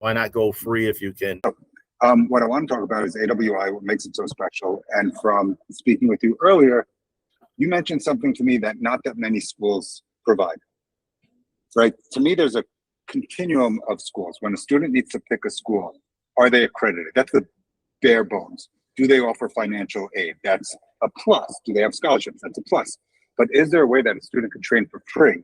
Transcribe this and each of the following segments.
Why not go free if you can? What I want to talk about is AWI, what makes it so special. And from speaking with you earlier, you mentioned something to me that not that many schools provide, right? To me, there's a continuum of schools. When a student needs to pick a school, are they accredited? That's the bare bones. Do they offer financial aid? That's a plus. Do they have scholarships? That's a plus. But is there a way that a student can train for free?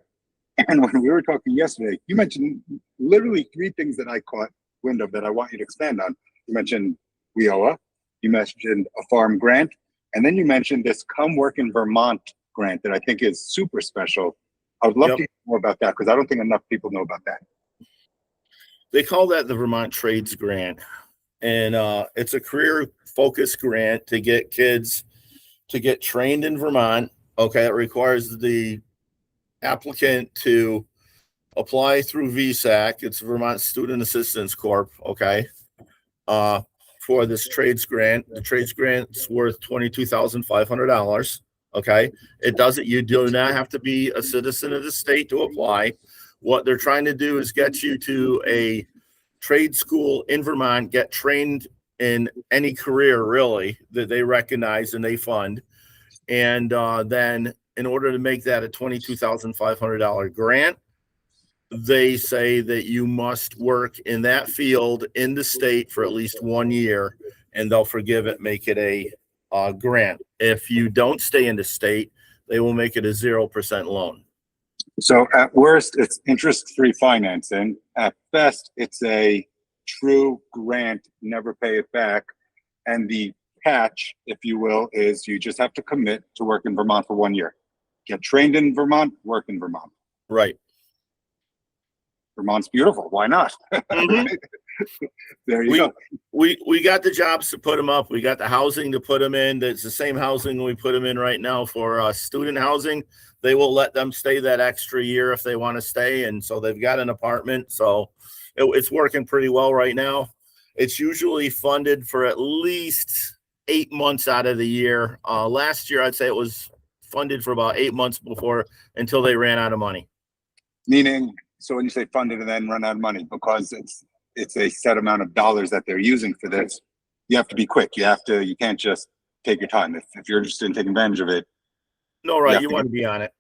And when we were talking yesterday, you mentioned literally three things that I caught wind of that I want you to expand on. You mentioned WIOA, you mentioned a farm grant, and then you mentioned this Come Work in Vermont grant that I think is super special. I would love to hear more about that because I don't think enough people know about that. They call that the Vermont Trades Grant. And it's a career-focused grant to get kids to get trained in Vermont. Okay, it requires the applicant to apply through VSAC. It's Vermont Student Assistance Corp. Okay, for this trades grant. The trades grant's worth $22,500. Okay, it doesn't. You do not have to be a citizen of the state to apply. What they're trying to do is get you to a trade school in Vermont, get trained in any career really that they recognize and they fund. And then in order to make that a $22,500 grant, they say that you must work in that field in the state for at least 1 year, and they'll forgive it, make it a grant. If you don't stay in the state, they will make it a 0% loan. So at worst, it's interest-free financing. At best, it's a true grant, never pay it back. And the catch, if you will, is you just have to commit to work in Vermont for 1 year. Get trained in Vermont, work in Vermont. Right. Vermont's beautiful. Why not? Mm-hmm. There you go. We got the jobs to put them up. We got the housing to put them in. It's the same housing we put them in right now for student housing. They will let them stay that extra year if they want to stay. And so they've got an apartment. So it's working pretty well right now. It's usually funded for at least 8 months out of the year. Last year, I'd say it was funded for about 8 months until they ran out of money. Meaning, so when you say funded and then run out of money, because it's a set amount of dollars that they're using for this, you have to be quick. You can't just take your time. If you're interested in taking advantage of it. No, right. You want to be on it.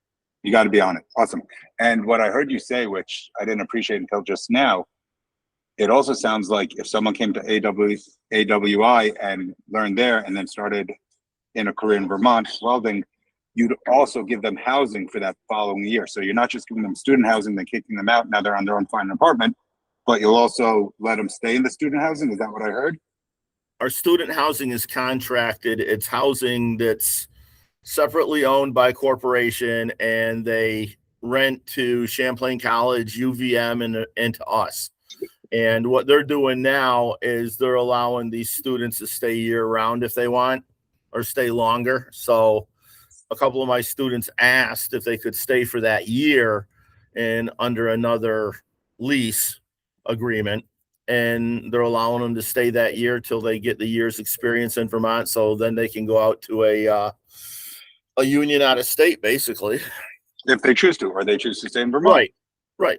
You got to be on it. Awesome. And what I heard you say, which I didn't appreciate until just now, it also sounds like if someone came to AWI and learned there and then started in a career in Vermont welding, you'd also give them housing for that following year. So you're not just giving them student housing, then kicking them out. Now they're on their own finding an apartment, but you'll also let them stay in the student housing. Is that what I heard? Our student housing is contracted. It's housing that's separately owned by a corporation, and they rent to Champlain College, UVM, and to us. And what they're doing now is they're allowing these students to stay year-round if they want, or stay longer. So a couple of my students asked if they could stay for that year and under another lease agreement, and they're allowing them to stay that year till they get the year's experience in Vermont. So then they can go out to a union out of state, basically. If they choose to, or they choose to stay in Vermont. Right.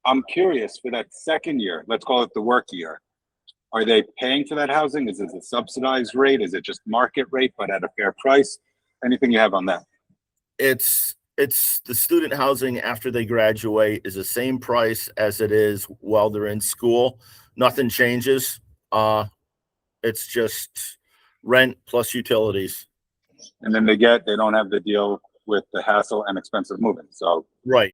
I'm curious, for that second year, let's call it the work year, are they paying for that housing? Is it a subsidized rate? Is it just market rate, but at a fair price? Anything you have on that? It's the student housing after they graduate is the same price as it is while they're in school. Nothing changes. It's just rent plus utilities. And then they don't have the deal with the hassle and expensive moving. So right.